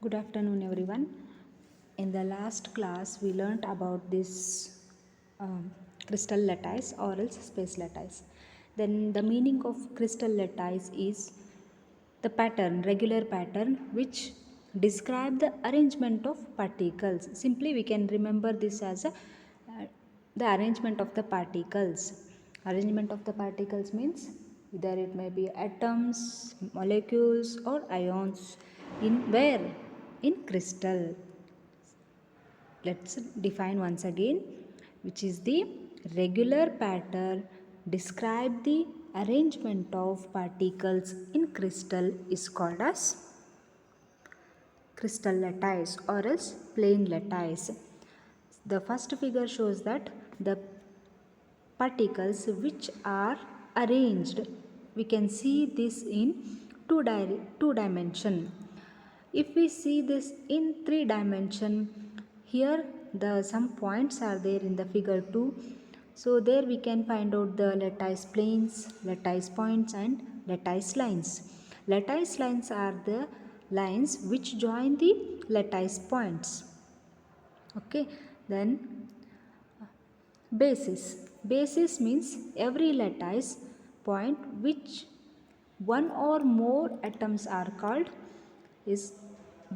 Good afternoon, everyone. In the last class, we learnt about this crystal lattice or else space lattice. Then, the meaning of crystal lattice is the pattern, regular pattern, which describe the arrangement of particles. Simply, we can remember this as the arrangement of the particles. Arrangement of the particles means either it may be atoms, molecules, or ions. In where? In crystal. Let's define once again, which is the regular pattern describe the arrangement of particles in crystal is called as crystal lattice or else plane lattice. The first figure shows that the particles which are arranged, we can see this in two dimension. If we see this in 3 dimension, here the some points are there in the figure 2. So there we can find out the lattice planes, lattice points and lattice lines. Lattice lines are the lines which join the lattice points. Okay, then basis. Basis means every lattice point which one or more atoms are called is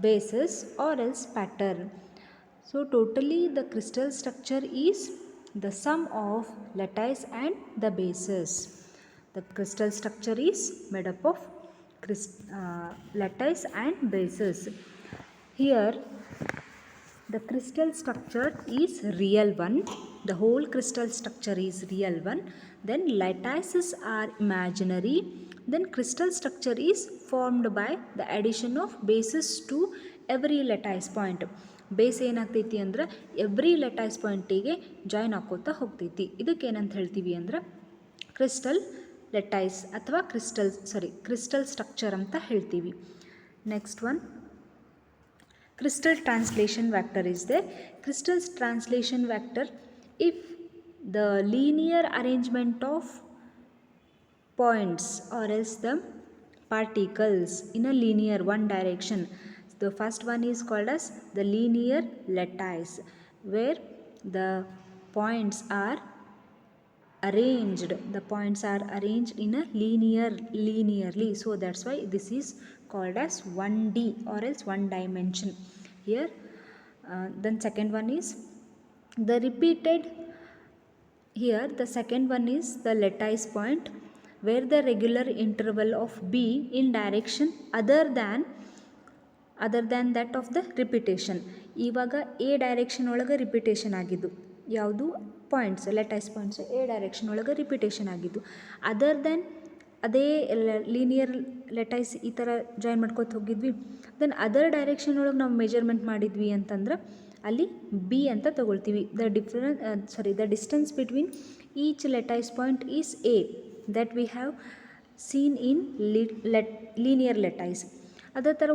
basis or else pattern. So totally the crystal structure is the sum of lattice and the bases. The crystal structure is made up of lattice and bases. Here the crystal structure is real one. The whole crystal structure is real one. Then lattices are imaginary. Then crystal structure is formed by the addition of bases to every lattice point. Base ಏನಾಗ್ತೈತಿ ಅಂದ್ರೆ every lattice ಪಾಯಿಂಟಿಗೆ join ಹಾಕೋತಾ ಹೋಗ್ತೈತಿ. ಇದಕ್ಕೆ ಏನಂತ ಹೇಳ್ತೀವಿ ಅಂದ್ರೆ crystal lattice ಅಥವಾ crystal structure ಅಂತ ಹೇಳ್ತೀವಿ. Next one, crystal translation vector is there. Crystal translation vector, if the linear arrangement of points or else the particles in a linear one direction, the first one is called as the linear lattice, where the points are arranged in a linearly, so that's why this is called as 1D or else one dimension here. Then second one is the repeated. Here the second one is the lattice point where the regular interval of B in direction other than that of the repetition. ಇವಾಗ A direction ಒಳಗೆ repetition ಆಗಿದ್ದು ಯಾವುದು points, lattice points A direction ಒಳಗೆ repetition ಆಗಿದ್ದು. Other then ಅದೇ linear lattice ಈ ಥರ join ಮಾಡ್ಕೊತ ಹೋಗಿದ್ವಿ. ದೆನ್ ಅದರ್ ಡೈರೆಕ್ಷನ್ ಒಳಗೆ ನಾವು ಮೆಜರ್ಮೆಂಟ್ ಮಾಡಿದ್ವಿ ಅಂತಂದ್ರೆ ಅಲ್ಲಿ ಬಿ ಅಂತ ತಗೊಳ್ತೀವಿ. The distance between each lattice point is A, that we have seen in linear lattice. ಅದೇ ಥರ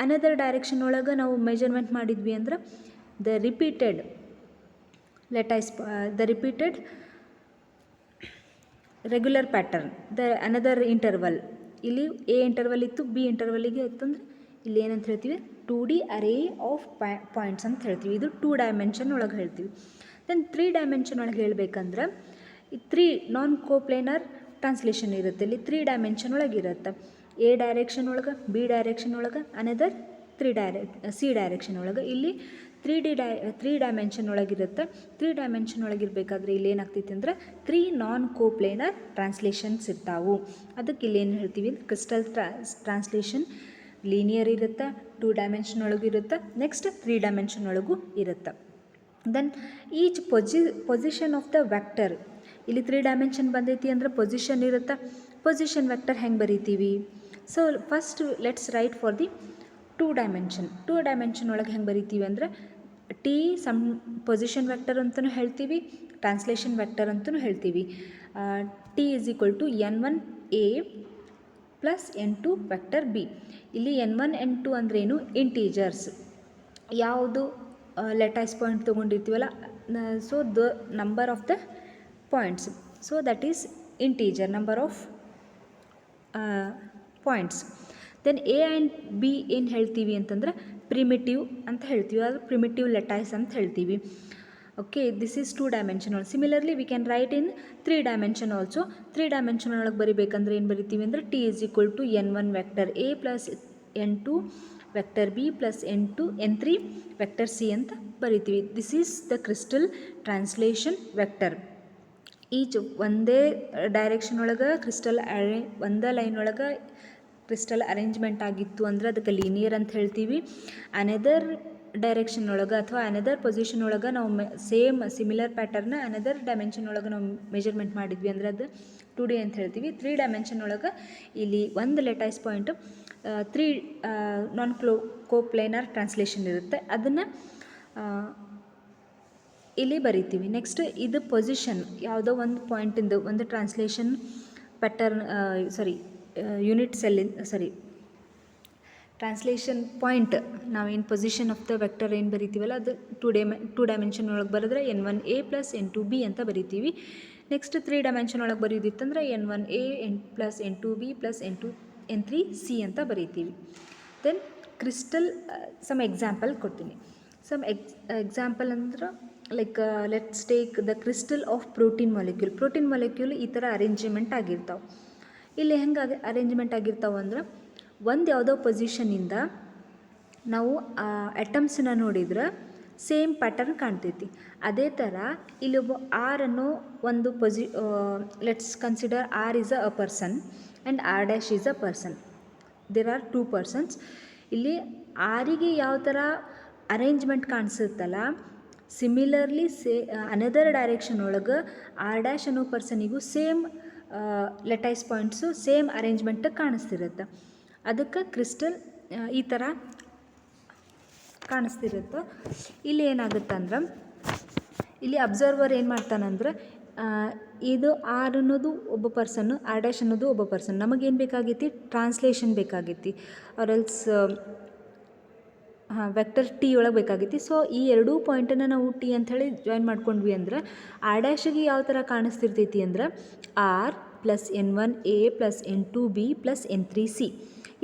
ಅನದರ್ ಡೈರೆಕ್ಷನ್ ಒಳಗೆ ನಾವು ಮೆಜರ್ಮೆಂಟ್ ಮಾಡಿದ್ವಿ ಅಂದ್ರೆ the repeated regular pattern, another interval. ಇಲ್ಲಿ ಎ ಇಂಟರ್ವಲ್ ಇತ್ತು, ಬಿ ಇಂಟರ್ವಲ್ಲಿಗೆ ಇತ್ತಂದ್ರೆ ಇಲ್ಲಿ ಏನಂತ ಹೇಳ್ತೀವಿ 2D ಅರೇ ಆಫ್ ಪಾಯಿಂಟ್ಸ್ ಅಂತ ಹೇಳ್ತೀವಿ. ಇದು 2 ಡೈಮೆನ್ಷನ್ ಒಳಗೆ ಹೇಳ್ತೀವಿ. ದೆನ್ 3 ಡೈಮೆನ್ಷನ್ ಒಳಗೆ ಹೇಳ್ಬೇಕಂದ್ರೆ ಈ 3 ನಾನ್ ಕೋಪ್ಲೇನರ್ ಟ್ರಾನ್ಸ್ಲೇಷನ್ ಇರುತ್ತೆ. ಇಲ್ಲಿ 3 ಡೈಮೆನ್ಷನ್ ಒಳಗೆ ಇರುತ್ತೆ. ಎ ಡೈರೆಕ್ಷನ್ ಒಳಗೆ, ಬಿ ಡೈರೆಕ್ಷನ್ ಒಳಗೆ, ಅನದರ್ ಸಿ ಡೈರೆಕ್ಷನ್ ಒಳಗೆ. ಇಲ್ಲಿ 3 ಡೈಮೆನ್ಷನ್ ಒಳಗಿರುತ್ತೆ. 3 ಡೈಮೆನ್ಷನ್ ಒಳಗಿರಬೇಕಾದ್ರೆ ಇಲ್ಲಿ ಏನಾಗ್ತೈತಿ ಅಂದ್ರೆ 3 ನಾನ್ ಕೋಪ್ಲೇನರ್ ಟ್ರಾನ್ಸ್ಲೇಷನ್ಸ್ ಇರ್ತಾವು. ಅದಕ್ಕೆ ಇಲ್ಲಿ ಏನು ಹೇಳ್ತೀವಿ, ಕ್ರಿಸ್ಟಲ್ ಟ್ರಾನ್ಸ್ಲೇಷನ್ ಲೀನಿಯರ್ ಇರುತ್ತೆ, 2 ಡೈಮೆನ್ಷನ್ ಒಳಗೂ ಇರುತ್ತೆ, ನೆಕ್ಸ್ಟ್ 3 ಡೈಮೆನ್ಷನ್ ಒಳಗೂ ಇರುತ್ತೆ. Then each position of the vector, ಇಲ್ಲಿ 3 ಡೈಮೆನ್ಷನ್ ಬಂದೈತಿ ಅಂದ್ರೆ ಪೊಸಿಷನ್ ಇರುತ್ತೆ. ಪೊಸಿಷನ್ ವೆಕ್ಟರ್ ಹೆಂಗೆ ಬರೀತೀವಿ? So first let's write for the 2 dimension. 2 dimension ಒಳಗೆ ಹೆಂಗೆ ಬರೀತೀವಿ ಅಂದರೆ ಟಿ ಸಮ್ ಪೊಸಿಷನ್ ವೆಕ್ಟರ್ ಅಂತಲೂ ಹೇಳ್ತೀವಿ, ಟ್ರಾನ್ಸ್ಲೇಷನ್ ವೆಕ್ಟರ್ ಅಂತಲೂ ಹೇಳ್ತೀವಿ. T is equal to n1a plus n2 vector B. ಇಲ್ಲಿ n1 n2 ಅಂದ್ರೇನು? ಇಂಟೀಜರ್ಸ್. ಯಾವುದು ಲೆಟೈಸ್ ಪಾಯಿಂಟ್ ತೊಗೊಂಡಿರ್ತೀವಲ್ಲ, so the number of the points, so that is integer, number of points. Then A and B ಏನು ಹೇಳ್ತೀವಿ ಅಂತಂದ್ರೆ primitive ಅಂತ ಹೇಳ್ತೀವಿ, ಅದು ಪ್ರಿಮಿಟಿವ್ ಲೆಟೈಸ್ ಅಂತ ಹೇಳ್ತೀವಿ. Okay, this is 2 dimensional. Similarly we can write in 3 dimension also. 3 dimension ಒಳಗೆ ಬರಿಬೇಕಂದ್ರೆ ಏನು ಬರಿತೀವಿ ಅಂದರೆ T is equal to n1 vector A plus n2 vector B plus n3 vector C ಅಂತ ಬರಿತೀವಿ. This is the crystal translation vector. Each ಒಂದೇ direction ಒಳಗೆ crystal ಒಂದೇ ಲೈನ್ ಒಳಗೆ ಕ್ರಿಸ್ಟಲ್ ಅರೇಂಜ್ಮೆಂಟ್ ಆಗಿತ್ತು ಅಂದರೆ ಅದಕ್ಕೆ ಲೀನಿಯರ್ ಅಂತ ಹೇಳ್ತೀವಿ. ಅನದರ್ ಡೈರೆಕ್ಷನ್ ಒಳಗೆ ಅಥವಾ ಅನದರ್ ಪೊಸಿಷನ್ ಒಳಗೆ ನಾವು ಸೇಮ್ ಸಿಮಿಲರ್ ಪ್ಯಾಟರ್ನ ಅನದರ್ ಡೈಮೆನ್ಷನ್ ಒಳಗೆ ನಾವು ಮೆಜರ್ಮೆಂಟ್ ಮಾಡಿದ್ವಿ ಅಂದರೆ ಅದು 2D ಅಂತ ಹೇಳ್ತೀವಿ. 3 ಡೈಮೆನ್ಷನ್ ಒಳಗೆ ಇಲ್ಲಿ ಒಂದು ಲೆಟೈಸ್ ಪಾಯಿಂಟ್ 3 ನಾನ್ ಕೋಪ್ಲೇನರ್ ಟ್ರಾನ್ಸ್ಲೇಷನ್ ಇರುತ್ತೆ, ಅದನ್ನು ಇಲ್ಲಿ ಬರಿತೀವಿ. ನೆಕ್ಸ್ಟ್ ಇದು ಪೊಸಿಷನ್ ಯಾವುದೋ ಒಂದು ಪಾಯಿಂಟಿಂದು ಒಂದು ಟ್ರಾನ್ಸ್ಲೇಷನ್ ಪ್ಯಾಟರ್ನ್ ಯೂನಿಟ್ ಸೆಲ್ಲಿನ ಟ್ರಾನ್ಸ್ಲೇಷನ್ ಪಾಯಿಂಟ್ ನಾವೇನು ಪೊಸಿಷನ್ ಆಫ್ ದ ವೆಕ್ಟರ್ ಏನು ಬರಿತೀವಲ್ಲ ಅದು 2 ಡೈಮೆನ್ಷನ್ ಒಳಗೆ ಬರೆದ್ರೆ n1a ಪ್ಲಸ್ n2b ಅಂತ ಬರಿತೀವಿ. ನೆಕ್ಸ್ಟ್ 3 ಡೈಮೆನ್ಷನ್ ಒಳಗೆ ಬರೆಯೋದಿತ್ತಂದ್ರೆ n1a plus n2b plus n3c ಅಂತ ಬರಿತೀವಿ. ದೆನ್ ಕ್ರಿಸ್ಟಲ್ ಸಮ್ ಎಕ್ಸಾಂಪಲ್ ಕೊಡ್ತೀನಿ. ಸಮ್ ಎಕ್ಸಾಂಪಲ್ ಅಂದ್ರೆ like let's take the crystal of protein molecule. Protein molecule ಈ ಥರ ಅರೇಂಜ್ಮೆಂಟ್ ಆಗಿರ್ತಾವೆ. ಇಲ್ಲಿ ಹೆಂಗೆ ಅರೇಂಜ್ಮೆಂಟ್ ಆಗಿರ್ತಾವೆ ಅಂದ್ರೆ ಒಂದು ಯಾವುದೋ ಪೊಸಿಷನಿಂದ ನಾವು ಅಟಮ್ಸನ್ನ ನೋಡಿದ್ರೆ ಸೇಮ್ ಪ್ಯಾಟರ್ನ್ ಕಾಣ್ತೈತಿ. ಅದೇ ಥರ ಇಲ್ಲಿ ಒಬ್ಬ ಆರ್ ಅನ್ನೋ ಒಂದು let's consider R is a person and R dash is a person. There are 2 persons. ಇಲ್ಲಿ ಆರಿಗೆ ಯಾವ ಥರ ಅರೇಂಜ್ಮೆಂಟ್ ಕಾಣಿಸುತ್ತಲ್ಲ, ಸಿಮಿಲರ್ಲಿ ಅನದರ್ ಡೈರೆಕ್ಷನ್ ಒಳಗೆ ಆರ್ ಡ್ಯಾಶ್ ಅನ್ನೋ ಪರ್ಸನಿಗೂ same lattice points same arrangement ಕಾಣಿಸ್ತಿರುತ್ತೆ. ಅದಕ್ಕೆ ಕ್ರಿಸ್ಟಲ್ ಈ ಥರ ಕಾಣಿಸ್ತಿರುತ್ತೆ. ಇಲ್ಲಿ ಏನಾಗುತ್ತೆ ಅಂದ್ರೆ ಇಲ್ಲಿ ಅಬ್ಸರ್ವರ್ ಏನು ಮಾಡ್ತಾನಂದ್ರೆ ಇದು ಆರ್ ಅನ್ನೋದು ಒಬ್ಬ ಪರ್ಸನ್ನು, ಆರ್ ಡ್ಯಾಶ್ ಅನ್ನೋದು ಒಬ್ಬ ಪರ್ಸನ್. ನಮಗೇನು ಬೇಕಾಗೈತಿ? ಟ್ರಾನ್ಸ್ಲೇಷನ್ ಬೇಕಾಗೈತಿ, ಆರ್ ಎಲ್ಸ್ ವೆಕ್ಟರ್ ಟಿ ಒಳಗೆ ಬೇಕಾಗೈತಿ. ಸೊ ಈ ಎರಡೂ ಪಾಯಿಂಟನ್ನು ನಾವು ಟಿ ಅಂಥೇಳಿ ಜಾಯಿನ್ ಮಾಡ್ಕೊಂಡ್ವಿ ಅಂದ್ರೆ ಆರ್ ಡ್ಯಾಶಿಗೆ ಯಾವ ಥರ ಕಾಣಿಸ್ತಿರ್ತೈತಿ ಅಂದ್ರೆ R plus n1a plus n2b plus n3c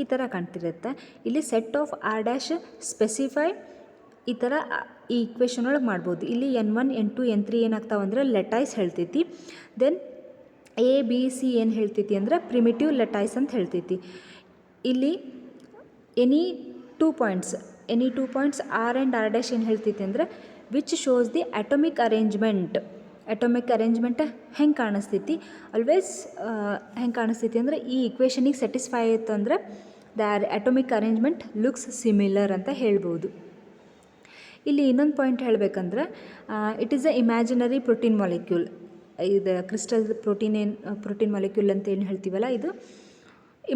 ಈ ಥರ ಕಾಣ್ತಿರುತ್ತೆ. ಇಲ್ಲಿ set of R dash specify ಈ ಥರ ಈ ಇಕ್ವೇಷನ್ ಒಳಗೆ ಮಾಡ್ಬೋದು. ಇಲ್ಲಿ n1 n2 n3 ಏನಾಗ್ತಾವೆ ಅಂದ್ರೆ ಲೆಟೈಸ್ ಹೇಳ್ತೈತಿ. ದೆನ್ ಎ ಬಿ ಸಿ ಏನು ಹೇಳ್ತೈತಿ ಅಂದ್ರೆ ಪ್ರಿಮಿಟಿವ್ ಲೆಟೈಸ್ ಅಂತ ಹೇಳ್ತೈತಿ. ಇಲ್ಲಿ any two points R and R dash ಏನು ಹೇಳ್ತೈತಿ ಅಂದರೆ which shows the atomic arrangement ಹೆಂಗೆ ಕಾಣಿಸ್ತೈತಿ, ಆಲ್ವೇಸ್ ಹೆಂಗೆ ಕಾಣಿಸ್ತೈತಿ ಅಂದರೆ ಈ ಇಕ್ವೇಷನಿಗೆ ಸ್ಯಾಟಿಸ್ಫೈ ಆಯಿತು ಅಂದರೆ the atomic arrangement looks similar ಅಂತ ಹೇಳ್ಬೋದು. ಇಲ್ಲಿ ಇನ್ನೊಂದು ಪಾಯಿಂಟ್ ಹೇಳಬೇಕಂದ್ರೆ it is a imaginary protein molecule. ಇದು ಕ್ರಿಸ್ಟಲ್ ಪ್ರೋಟೀನ್ ಮಾಲಿಕ್ಯೂಲ್ ಅಂತ ಏನು ಹೇಳ್ತೀವಲ್ಲ ಇದು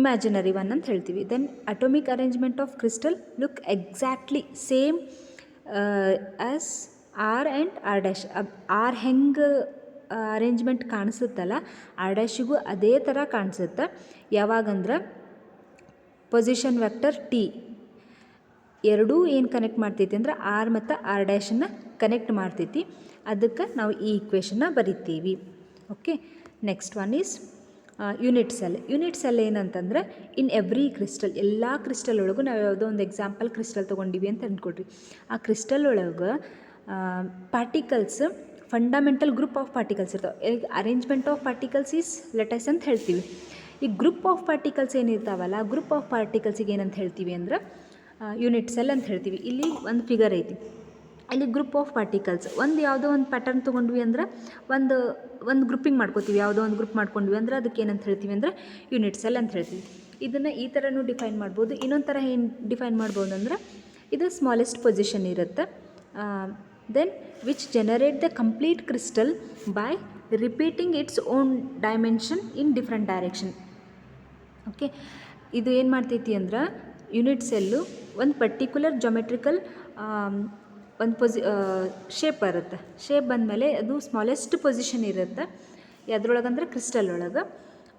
ಇಮ್ಯಾಜಿನರಿ ಒನ್ ಅಂತ ಹೇಳ್ತೀವಿ. Then atomic arrangement of crystal look exactly same as R and R dash. R ಹೆಂಗೆ ಅರೇಂಜ್ಮೆಂಟ್ ಕಾಣಿಸುತ್ತಲ್ಲ ಆರ್ ಡ್ಯಾಶಿಗೂ ಅದೇ ಥರ ಕಾಣಿಸುತ್ತೆ. ಯಾವಾಗಂದ್ರೆ ಪೊಸಿಷನ್ ವೆಕ್ಟರ್ ಟಿ ಎರಡೂ ಏನು ಕನೆಕ್ಟ್ ಮಾಡ್ತೈತಿ ಅಂದ್ರೆ ಆರ್ ಮತ್ತು ಆರ್ ಡ್ಯಾಶನ್ನು ಕನೆಕ್ಟ್ ಮಾಡ್ತೈತಿ. ಅದಕ್ಕೆ ನಾವು ಈ ಇಕ್ವೇಷನ್ನ ಬರಿತೀವಿ. Okay, next one is unit cell ಏನಂತಂದ್ರೆ ಇನ್ ಎವ್ರಿ ಕ್ರಿಸ್ಟಲ್, ಎಲ್ಲ ಕ್ರಿಸ್ಟಲ್ ಒಳಗೂ ನಾವು ಯಾವುದೋ ಒಂದು ಎಕ್ಸಾಂಪಲ್ ಕ್ರಿಸ್ಟಲ್ ತೊಗೊಂಡಿವಿ ಅಂತ ಅಂದ್ಕೊಡ್ರಿ. ಆ ಕ್ರಿಸ್ಟಲ್ ಒಳಗೆ particles fundamental group of particles ಇರ್ತಾವೆ. Arrangement of particles is lattice ಅಂತ ಹೇಳ್ತೀವಿ. ಈ ಗ್ರೂಪ್ ಆಫ್ ಪಾರ್ಟಿಕಲ್ಸ್ ಏನಿರ್ತಾವಲ್ಲ ಗ್ರೂಪ್ ಆಫ್ ಪಾರ್ಟಿಕಲ್ಸಿಗೆ ಏನಂತ ಹೇಳ್ತೀವಿ ಅಂದ್ರೆ ಯೂನಿಟ್ ಸೆಲ್ ಅಂತ ಹೇಳ್ತೀವಿ. ಇಲ್ಲಿ ಒಂದು ಫಿಗರ್ ಐತಿ, ಇಲ್ಲಿ ಗ್ರೂಪ್ ಆಫ್ ಪಾರ್ಟಿಕಲ್ಸ್ ಯಾವುದೋ ಒಂದು ಪ್ಯಾಟರ್ನ್ ತೊಗೊಂಡ್ವಿ ಅಂದ್ರೆ ಒಂದು ಗ್ರೂಪಿಂಗ್ ಮಾಡ್ಕೋತೀವಿ. ಯಾವುದೋ ಒಂದು ಗ್ರೂಪ್ ಮಾಡ್ಕೊಂಡ್ವಿ ಅಂದ್ರೆ ಅದಕ್ಕೆ ಏನಂತ ಹೇಳ್ತೀವಿ ಅಂದರೆ ಯೂನಿಟ್ ಸೆಲ್ ಅಂತ ಹೇಳ್ತೀವಿ. ಇದನ್ನು ಈ ಥರನೂ ಡಿಫೈನ್ ಮಾಡ್ಬೋದು. ಇನ್ನೊಂದು ಥರ ಏನು ಡಿಫೈನ್ ಮಾಡ್ಬೋದು ಅಂದ್ರೆ ಇದು ಸ್ಮಾಲೆಸ್ಟ್ ಪೊಸಿಷನ್ ಇರುತ್ತೆ. Then which generate the complete crystal by repeating its own dimension in different direction. Okay, ಇದು ಏನು ಮಾಡ್ತೈತಿ ಅಂದ್ರೆ ಯೂನಿಟ್ ಸೆಲ್ಲು ಒಂದು ಪರ್ಟಿಕ್ಯುಲರ್ ಜೊಮೆಟ್ರಿಕಲ್ ಒಂದು ಶೇಪ್ ಬರುತ್ತೆ. ಶೇಪ್ ಬಂದಮೇಲೆ ಅದು ಸ್ಮಾಲೆಸ್ಟ್ ಪೊಸಿಷನ್ ಇರುತ್ತೆ. ಯಾವುದ್ರೊಳಗಂದ್ರೆ ಕ್ರಿಸ್ಟಲ್ ಒಳಗೆ.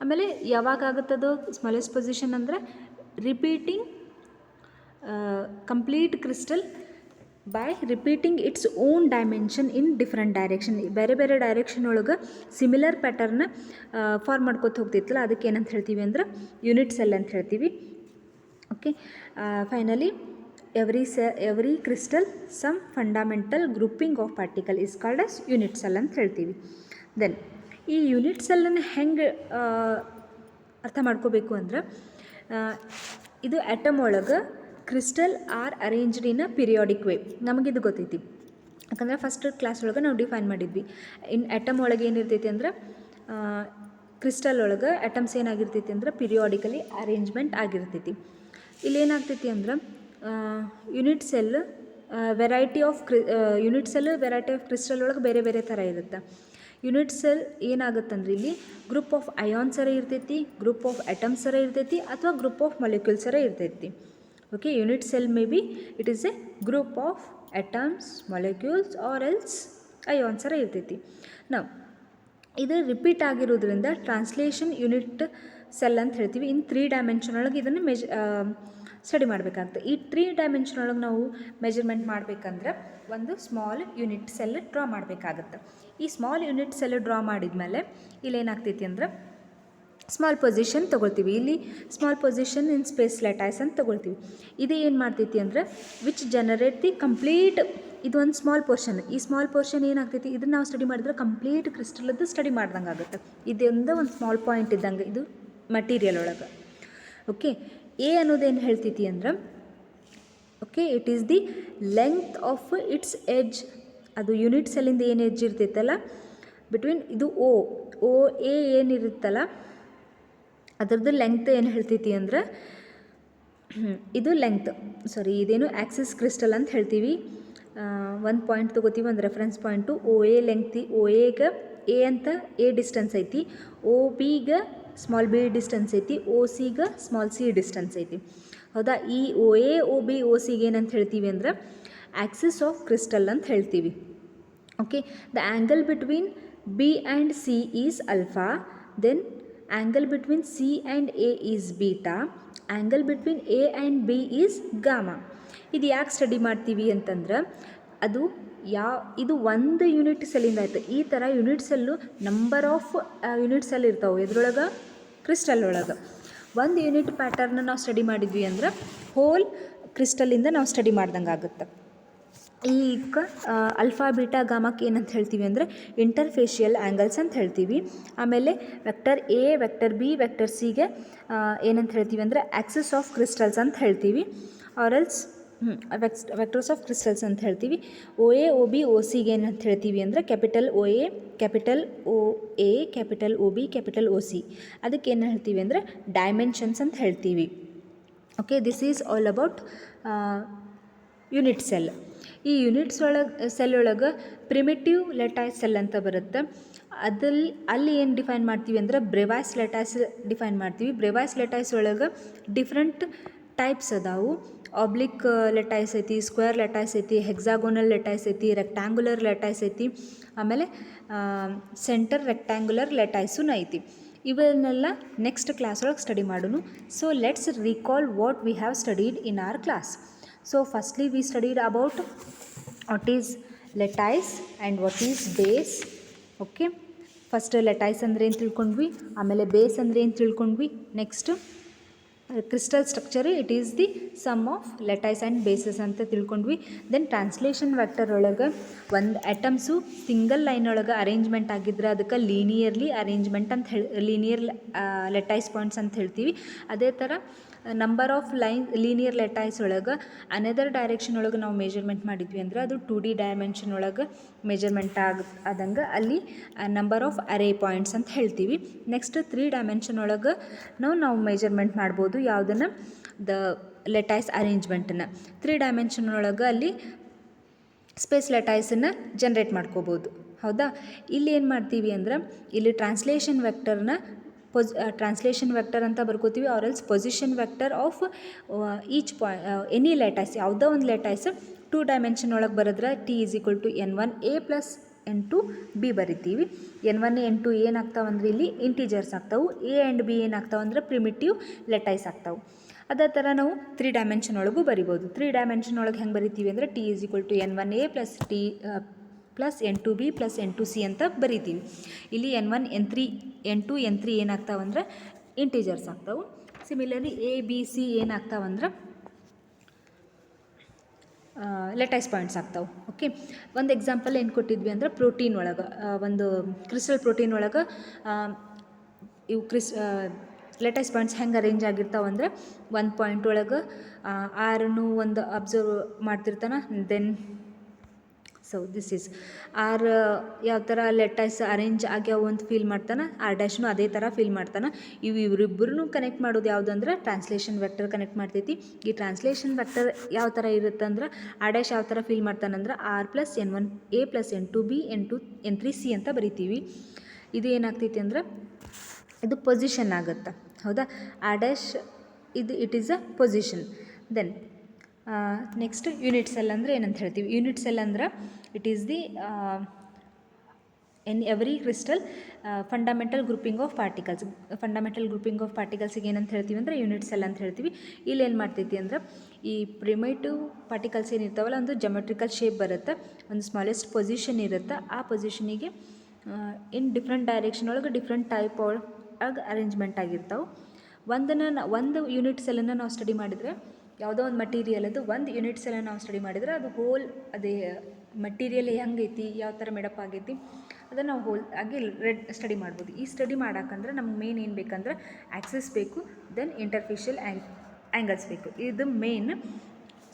ಆಮೇಲೆ ಯಾವಾಗ ಆಗುತ್ತದು ಸ್ಮಾಲೆಸ್ಟ್ ಪೊಸಿಷನ್ ಅಂದರೆ repeating complete crystal by repeating its own dimension in different direction. ಬೇರೆ ಬೇರೆ ಡೈರೆಕ್ಷನ್ ಒಳಗೆ ಸಿಮಿಲರ್ ಪ್ಯಾಟರ್ನ ಫಾರ್ಮ್ ಮಾಡ್ಕೊತ ಹೋಗ್ತಿತ್ತಲ್ಲ ಅದಕ್ಕೆ ಏನಂತ ಹೇಳ್ತೀವಿ ಅಂದ್ರೆ ಯೂನಿಟ್ ಸೆಲ್ ಅಂತ ಹೇಳ್ತೀವಿ. Okay finally every crystal some fundamental grouping of particle is called as unit cell ಅಂತ ಹೇಳ್ತೀವಿ. ದೆನ್ ಈ ಯೂನಿಟ್ ಸೆಲ್ಲನ್ನು ಹೆಂಗೆ ಅರ್ಥ ಮಾಡ್ಕೋಬೇಕು ಅಂದ್ರೆ, ಇದು ಆಟಮ್ ಒಳಗೆ crystal are arranged in a periodic way. ನಮಗಿದು ಗೊತ್ತೈತಿ, ಯಾಕಂದರೆ ಫಸ್ಟ್ ಕ್ಲಾಸ್ ಒಳಗೆ ನಾವು ಡಿಫೈನ್ ಮಾಡಿದ್ವಿ. ಆಟಮ್ ಒಳಗೆ ಏನಿರ್ತೈತಿ ಅಂದ್ರೆ, ಕ್ರಿಸ್ಟಲ್ ಒಳಗೆ ಆಟಮ್ಸ್ ಏನಾಗಿರ್ತೈತಿ ಅಂದ್ರೆ ಪಿರಿಯಾಡಿಕಲಿ ಅರೇಂಜ್ಮೆಂಟ್ ಆಗಿರ್ತೈತಿ. ಇಲ್ಲಿ ಏನಾಗ್ತೈತಿ ಅಂದ್ರೆ unit cell variety of crystal ಒಳಗೆ ಬೇರೆ ಬೇರೆ ಥರ ಇರುತ್ತೆ. ಯೂನಿಟ್ ಸೆಲ್ ಏನಾಗುತ್ತಂದ್ರೆ ಇಲ್ಲಿ ಗ್ರೂಪ್ ಆಫ್ ಅಯಾನ್ಸರ ಇರ್ತೈತಿ, ಗ್ರೂಪ್ ಆಫ್ ಅಟಮ್ಸರ ಇರ್ತೈತಿ, ಅಥವಾ ಗ್ರೂಪ್ ಆಫ್ ಮಾಲಿಕ್ಯೂಲ್ಸರ ಇರ್ತೈತಿ. Okay, unit cell may be it is a group of atoms, molecules or else ಅಯಾನ್ಸರ ಇರ್ತೈತಿ. ನಾವು ಇದು ರಿಪೀಟ್ ಆಗಿರೋದ್ರಿಂದ ಟ್ರಾನ್ಸ್ಲೇಷನ್ ಯೂನಿಟ್ ಸೆಲ್ ಅಂತ ಹೇಳ್ತೀವಿ. ಇನ್ 3 ಡೈಮೆನ್ಷನ್ ಒಳಗೆ ಇದನ್ನು ಸ್ಟಡಿ ಮಾಡಬೇಕಾಗುತ್ತೆ. ಈ 3 ಡೈಮೆನ್ಷನ್ ಒಳಗೆ ನಾವು ಮೆಜರ್ಮೆಂಟ್ ಮಾಡಬೇಕಂದ್ರೆ ಒಂದು ಸ್ಮಾಲ್ ಯೂನಿಟ್ ಸೆಲ್ ಡ್ರಾ ಮಾಡಬೇಕಾಗತ್ತೆ. ಈ ಸ್ಮಾಲ್ ಯೂನಿಟ್ ಸೆಲ್ ಡ್ರಾ ಮಾಡಿದ್ಮೇಲೆ ಇಲ್ಲಿ ಏನಾಗ್ತೈತಿ ಅಂದ್ರೆ ಸ್ಮಾಲ್ ಪೊಸಿಷನ್ ತೊಗೊಳ್ತೀವಿ. ಇಲ್ಲಿ ಸ್ಮಾಲ್ ಪೊಸಿಷನ್ ಇನ್ ಸ್ಪೇಸ್ ಲ್ಯಾಟೈಸ್ ಅಂತ ತೊಗೊಳ್ತೀವಿ. ಇದು ಏನು ಮಾಡ್ತೈತಿ ಅಂದ್ರೆ ವಿಚ್ ಜನರೇಟ್ ದಿ ಕಂಪ್ಲೀಟ್, ಇದು ಒಂದು ಸ್ಮಾಲ್ ಪೋರ್ಷನ್. ಈ ಸ್ಮಾಲ್ ಪೋರ್ಷನ್ ಏನಾಗ್ತೈತಿ, ಇದನ್ನು ನಾವು ಸ್ಟಡಿ ಮಾಡಿದ್ರೆ ಕಂಪ್ಲೀಟ್ ಕ್ರಿಸ್ಟಲದ್ದು ಸ್ಟಡಿ ಮಾಡ್ದಂಗೆ ಆಗುತ್ತೆ. ಇದೊಂದು ಒಂದು ಸ್ಮಾಲ್ ಪಾಯಿಂಟ್ ಇದ್ದಂಗೆ ಇದು ಮಟೀರಿಯಲ್ ಒಳಗೆ. ಓಕೆ, ಎ ಅನ್ನೋದೇನು ಹೇಳ್ತೈತಿ ಅಂದ್ರೆ, okay, it is the length of it's edge. ಅದು ಯೂನಿಟ್ ಸೆಲ್ಲಿಂದ ಏನು ಎಡ್ಜ್ ಇರ್ತೈತಲ್ಲ ಬಿಟ್ವೀನ್ ಇದು ಓ ಎ ಏನಿರುತ್ತಲ್ಲ ಅದರದ್ದು ಲೆಂತ್ ಏನು ಹೇಳ್ತೈತಿ ಅಂದ್ರೆ, ಇದು ಲೆಂತ್, ಇದೇನು ಆಕ್ಸಿಸ್ ಕ್ರಿಸ್ಟಲ್ ಅಂತ ಹೇಳ್ತೀವಿ. ಒಂದು ಪಾಯಿಂಟ್ ತೊಗೋತೀವಿ, ಒಂದು ರೆಫರೆನ್ಸ್ ಪಾಯಿಂಟು ಓ ಎ ಲೆಂಗ್ತಿ. ಓ ಎಗೆ ಎ ಅಂತ ಎ ಡಿಸ್ಟೆನ್ಸ್ ಐತಿ, ಓ ಬಿಗೆ ಸ್ಮಾಲ್ ಬಿ ಡಿಸ್ಟೆನ್ಸ್ ಐತಿ, ಓ ಸಿಗೆ ಸ್ಮಾಲ್ ಸಿ ಡಿಸ್ಟೆನ್ಸ್ ಐತಿ. ಹೌದಾ, ಈ ಓ ಎ ಓ ಬಿ ಓ ಸಿಗೆ ಏನಂತ ಹೇಳ್ತೀವಿ ಅಂದ್ರೆ ಆಕ್ಸಿಸ್ ಆಫ್ ಕ್ರಿಸ್ಟಲ್ ಅಂತ ಹೇಳ್ತೀವಿ. Okay, the angle between B and C is alpha, then angle between C and A is beta, angle between A and B is gamma. ಇದು ಯಾಕೆ study ಮಾಡ್ತೀವಿ ಅಂತಂದ್ರೆ, ಇದು ಒಂದು ಯೂನಿಟ್ ಸೆಲ್ಲಿಂದ ಆಯಿತು. ಈ ಥರ unit cell number of unit cell ಇರ್ತಾವೆ ಇದ್ರೊಳಗೆ, ಕ್ರಿಸ್ಟಲ್ ಒಳಗೆ. ಒಂದು ಯೂನಿಟ್ ಪ್ಯಾಟರ್ನ ನಾವು ಸ್ಟಡಿ ಮಾಡಿದ್ವಿ ಅಂದ್ರೆ ಹೋಲ್ ಕ್ರಿಸ್ಟಲಿಂದ ನಾವು ಸ್ಟಡಿ ಮಾಡ್ದಂಗೆ ಆಗುತ್ತೆ. ಈಗ ಅಲ್ಫಾ ಬೀಟಾ ಗಾಮಕ್ಕೆ ಏನಂತ ಹೇಳ್ತೀವಿ ಅಂದರೆ ಇಂಟರ್ಫೇಶಿಯಲ್ ಆ್ಯಂಗಲ್ಸ್ ಅಂತ ಹೇಳ್ತೀವಿ. ಆಮೇಲೆ vector A, vector B, vector ಸಿಗೆ ಏನಂತ ಹೇಳ್ತೀವಿ ಅಂದರೆ ಆಕ್ಸಿಸ್ ಆಫ್ ಕ್ರಿಸ್ಟಲ್ಸ್ ಅಂತ ಹೇಳ್ತೀವಿ, ಆರಲ್ಸ್ ವೆಕ್ಟರ್ಸ್ ಆಫ್ ಕ್ರಿಸ್ಟಲ್ಸ್ ಅಂತ ಹೇಳ್ತೀವಿ. ಓ ಎ ಓ ಬಿ ಓ ಸಿಗೆ ಏನಂತ ಹೇಳ್ತೀವಿ ಅಂದರೆ capital O A, capital O A, capital O B, capital O C. ಅದಕ್ಕೆ ಏನು ಹೇಳ್ತೀವಿ ಅಂದರೆ ಡೈಮೆನ್ಷನ್ಸ್ ಅಂತ ಹೇಳ್ತೀವಿ. Okay, this is all about unit cell. ಈ ಯೂನಿಟ್ಸ್ ಸೆಲ್ ಒಳಗೆ ಪ್ರಿಮಿಟಿವ್ ಲೆಟೈಸ್ ಸೆಲ್ ಅಂತ ಬರುತ್ತೆ. ಅಲ್ಲಿ ಏನು ಡಿಫೈನ್ ಮಾಡ್ತೀವಿ ಅಂದರೆ ಬ್ರೆವಾಯ್ಸ್ ಲೆಟೈಸ್ ಡಿಫೈನ್ ಮಾಡ್ತೀವಿ. ಬ್ರೆವಾಯ್ಸ್ ಲೆಟೈಸ್ ಒಳಗೆ ಡಿಫ್ರೆಂಟ್ ಟೈಪ್ಸ್ ಅದಾವು. ಆಬ್ಲಿಕ್ ಲೆಟೈಸ್ ಐತಿ, ಸ್ಕ್ವೇರ್ ಲೆಟೈಸ್ ಐತಿ, ಹೆಕ್ಸಾಗೋನಲ್ ಲೆಟೈಸ್ ಐತಿ, ರೆಕ್ಟ್ಯಾಂಗುಲರ್ ಲೆಟೈಸ್ ಐತಿ, ಆಮೇಲೆ ಸೆಂಟರ್ ರೆಕ್ಟ್ಯಾಂಗುಲರ್ ಲೆಟೈಸೂ ಐತಿ. ಇವನ್ನೆಲ್ಲ ನೆಕ್ಸ್ಟ್ ಕ್ಲಾಸ್ ಒಳಗೆ ಸ್ಟಡಿ ಮಾಡೋಣ. So let's recall what we have studied in our class. So firstly we studied about what is lattice and what is base. Okay, first lattice ಅಂದರೆ ಏನು ತಿಳ್ಕೊಂಡ್ವಿ, ಆಮೇಲೆ ಬೇಸ್ ಅಂದರೆ ಏನು ತಿಳ್ಕೊಂಡ್ವಿ. Next crystal structure, it is the sum of lattice and bases ಅಂತ ತಿಳ್ಕೊಂಡ್ವಿ. Then translation vector ಒಳಗೆ ಒಂದು ಆಟಮ್ಸು ಸಿಂಗಲ್ ಲೈನ್ ಒಳಗೆ ಅರೇಂಜ್ಮೆಂಟ್ ಆಗಿದ್ರೆ ಅದಕ್ಕೆ ಲೀನಿಯರ್ಲಿ ಅರೇಂಜ್ಮೆಂಟ್ ಅಂತ ಲೀನಿಯರ್ ಲೆಟೈಸ್ ಪಾಯಿಂಟ್ಸ್ ಅಂತ ಹೇಳ್ತೀವಿ. ಅದೇ ಥರ ನಂಬರ್ ಆಫ್ ಲೀನಿಯರ್ ಲೆಟೈಸ್ ಒಳಗೆ ಅನದರ್ ಡೈರೆಕ್ಷನ್ ಒಳಗೆ ನಾವು ಮೆಜರ್ಮೆಂಟ್ ಮಾಡಿದ್ವಿ ಅಂದ್ರೆ ಅದು 2D ಡೈಮೆನ್ಷನ್ ಒಳಗೆ ಮೆಜರ್ಮೆಂಟ್ ಆದಂಗೆ ಅಲ್ಲಿ ನಂಬರ್ ಆಫ್ ಅರೇ ಪಾಯಿಂಟ್ಸ್ ಅಂತ ಹೇಳ್ತೀವಿ. ನೆಕ್ಸ್ಟ್ 3 ಡೈಮೆನ್ಷನ್ ಒಳಗೆ ನಾವು ಮೆಜರ್ಮೆಂಟ್ ಮಾಡ್ಬೋದು ಯಾವುದನ್ನು, ದ ಲೆಟೈಸ್ ಅರೇಂಜ್ಮೆಂಟನ್ನು. 3 ಡೈಮೆನ್ಷನ್ ಒಳಗೆ ಅಲ್ಲಿ ಸ್ಪೇಸ್ ಲೆಟೈಸನ್ನು ಜನ್ರೇಟ್ ಮಾಡ್ಕೋಬೋದು. ಹೌದಾ, ಇಲ್ಲಿ ಏನು ಮಾಡ್ತೀವಿ ಅಂದ್ರೆ ಇಲ್ಲಿ ಟ್ರಾನ್ಸ್ಲೇಷನ್ ವೆಕ್ಟರ್ನ ಟ್ರಾನ್ಸ್ಲೇಷನ್ ವೆಕ್ಟರ್ ಅಂತ ಬರ್ಕೋತೀವಿ, or else position vector of each any lattice, ಯಾವುದೋ ಒಂದು ಲೆಟೈಸ್ 2 ಡೈಮೆನ್ಷನ್ ಒಳಗೆ ಬರೆದ್ರೆ T = N1A + N2B ಬರಿತೀವಿ. N1 N2 ಏನಾಗ್ತಾವೆ ಅಂದ್ರೆ ಇಲ್ಲಿ ಇಂಟೀಜರ್ಸ್ ಆಗ್ತಾವೆ, A ಆ್ಯಂಡ್ B ಏನಾಗ್ತಾವೆ ಅಂದ್ರೆ ಪ್ರಿಮಿಟಿವ್ ಲೆಟೈಸ್ ಆಗ್ತಾವೆ. ಅದೇ ಥರ ನಾವು 3 ಡೈಮೆನ್ಷನ್ ಒಳಗೂ ಬರಿಬೋದು. 3 ಡೈಮೆನ್ಷನ್ ಒಳಗೆ ಹೆಂಗೆ ಬರಿತೀವಿ ಅಂದರೆ T = N1A + N2B + N2C ಅಂತ ಬರಿತೀವಿ. ಇಲ್ಲಿ N1 N3 N2 N3 ಏನಾಗ್ತಾವೆ ಅಂದರೆ ಇಂಟೀಜರ್ಸ್ ಆಗ್ತಾವೆ. ಸಿಮಿಲರ್ಲಿ ಎ ಬಿ ಸಿ ಏನಾಗ್ತಾವಂದ್ರೆ ಲೆಟೈಸ್ ಪಾಯಿಂಟ್ಸ್ ಆಗ್ತಾವೆ. ಓಕೆ, ಒಂದು ಎಕ್ಸಾಂಪಲ್ ಏನು ಕೊಟ್ಟಿದ್ವಿ ಅಂದ್ರೆ ಪ್ರೋಟೀನ್ ಒಳಗೆ ಒಂದು ಕ್ರಿಸ್ಟಲ್ ಪ್ರೋಟೀನ್ ಒಳಗೆ ಇವು ಲೆಟೈಸ್ ಪಾಯಿಂಟ್ಸ್ ಹೆಂಗೆ ಅರೇಂಜ್ ಆಗಿರ್ತಾವೆ ಅಂದ್ರೆ ಒಂದು ಪಾಯಿಂಟ್ ಒಳಗೆ ಆರನ್ನು ಒಂದು ಅಬ್ಸರ್ವ್ ಮಾಡ್ತಿರ್ತಾನೆ. Then so this is R ಯಾವ ಥರ ಲೆಟೈಸ್ ಅರೇಂಜ್ ಆಗ್ಯಾವ ಅಂತ ಫೀಲ್ ಮಾಡ್ತಾನೆ, ಆರ್ ಡ್ಯಾಶ್ನು ಅದೇ ಥರ ಫೀಲ್ ಮಾಡ್ತಾನೆ. ಇವರಿಬ್ಬರೂ ಕನೆಕ್ಟ್ ಮಾಡೋದು ಯಾವುದು ಅಂದ್ರೆ ಟ್ರಾನ್ಸ್ಲೇಷನ್ ವೆಕ್ಟರ್ ಕನೆಕ್ಟ್ ಮಾಡ್ತೈತಿ. ಈ ಟ್ರಾನ್ಸ್ಲೇಷನ್ ವೆಕ್ಟರ್ ಯಾವ ಥರ ಇರುತ್ತೆ ಅಂದ್ರೆ ಆರ್ ಡ್ಯಾಶ್ ಯಾವ ಥರ feel ಮಾಡ್ತಾನಂದ್ರೆ R+N1 A+N2 B N3 C ಅಂತ ಬರಿತೀವಿ. ಇದು ಏನಾಗ್ತೈತಿ ಅಂದ್ರೆ ಇದು ಪೊಸಿಷನ್ ಆಗುತ್ತೆ, ಹೌದಾ. ಆರ್ ಡ್ಯಾಶ್ ಇದು it is a position. Then next unit cell ಅಂದರೆ ಏನಂತ ಹೇಳ್ತೀವಿ. ಯೂನಿಟ್ ಸೆಲ್ ಅಂದ್ರೆ it is the in every crystal fundamental grouping of particles. Fundamental grouping of ಪಾರ್ಟಿಕಲ್ಸಿಗೆ ಏನಂತ ಹೇಳ್ತೀವಿ ಅಂದರೆ ಯೂನಿಟ್ ಸೆಲ್ ಅಂತ ಹೇಳ್ತೀವಿ. ಇಲ್ಲಿ ಏನು ಮಾಡ್ತೈತಿ ಅಂದ್ರೆ ಈ ಪ್ರಿಮೇಟಿವ್ ಪಾರ್ಟಿಕಲ್ಸ್ ಏನಿರ್ತಾವಲ್ಲ ಒಂದು ಜೊಮೆಟ್ರಿಕಲ್ ಶೇಪ್ ಬರುತ್ತೆ, ಒಂದು ಸ್ಮಾಲೆಸ್ಟ್ ಪೊಸಿಷನ್ ಇರುತ್ತೆ. ಆ ಪೊಸಿಷನಿಗೆ ಇನ್ ಡಿಫ್ರೆಂಟ್ ಡೈರೆಕ್ಷನ್ ಒಳಗೆ ಡಿಫ್ರೆಂಟ್ ಟೈಪ್ ಒಳಗೆ ಅರೇಂಜ್ಮೆಂಟ್ ಆಗಿರ್ತಾವೆ. ಒಂದು ಯೂನಿಟ್ ಸೆಲ್ಲನ್ನು ನಾವು ಸ್ಟಡಿ ಮಾಡಿದರೆ, ಯಾವುದೋ ಒಂದು ಮಟೀರಿಯಲ್ ಅದು ಒಂದು ಯೂನಿಟ್ ಸೆಲ್ಲನ್ನು ನಾವು ಸ್ಟಡಿ ಮಾಡಿದರೆ ಅದು ಹೋಲ್ ಅದೇ ಮಟೀರಿಯಲ್ ಹೆಂಗೈತಿ, ಯಾವ ಥರ ಮೇಡಪ್ ಆಗೈತಿ ಅದನ್ನು ನಾವು ಹೋಲ್ ಆಗಿ ಸ್ಟಡಿ ಮಾಡ್ಬೋದು. ಈ ಸ್ಟಡಿ ಮಾಡೋಕ್ಕಂದ್ರೆ ನಮ್ಗೆ ಮೇನ್ ಏನು ಬೇಕಂದ್ರೆ ಆ್ಯಕ್ಸಸ್ ಬೇಕು, ದೆನ್ ಇಂಟರ್ಫೇಷಿಯಲ್ ಆ್ಯಂಗಲ್ಸ್ ಬೇಕು, ಇದು main.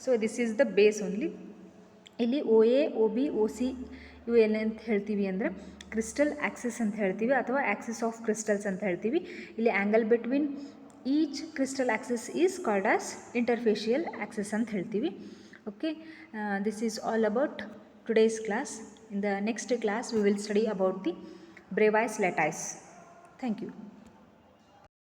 So this is the base only. ಇಲ್ಲಿ OA OB OC ಇವು ಏನಂತ ಹೇಳ್ತೀವಿ ಅಂದರೆ ಕ್ರಿಸ್ಟಲ್ ಆ್ಯಕ್ಸಿಸ್ ಅಂತ ಹೇಳ್ತೀವಿ ಅಥವಾ ಆ್ಯಕ್ಸಿಸ್ ಆಫ್ ಕ್ರಿಸ್ಟಲ್ಸ್ ಅಂತ ಹೇಳ್ತೀವಿ. ಇಲ್ಲಿ angle between each crystal Axis is called as interfacial Axis ಅಂತ ಹೇಳ್ತೀವಿ. Okay, this is all about today's class. In the next class we will study about the Bravais lattice. Thank you.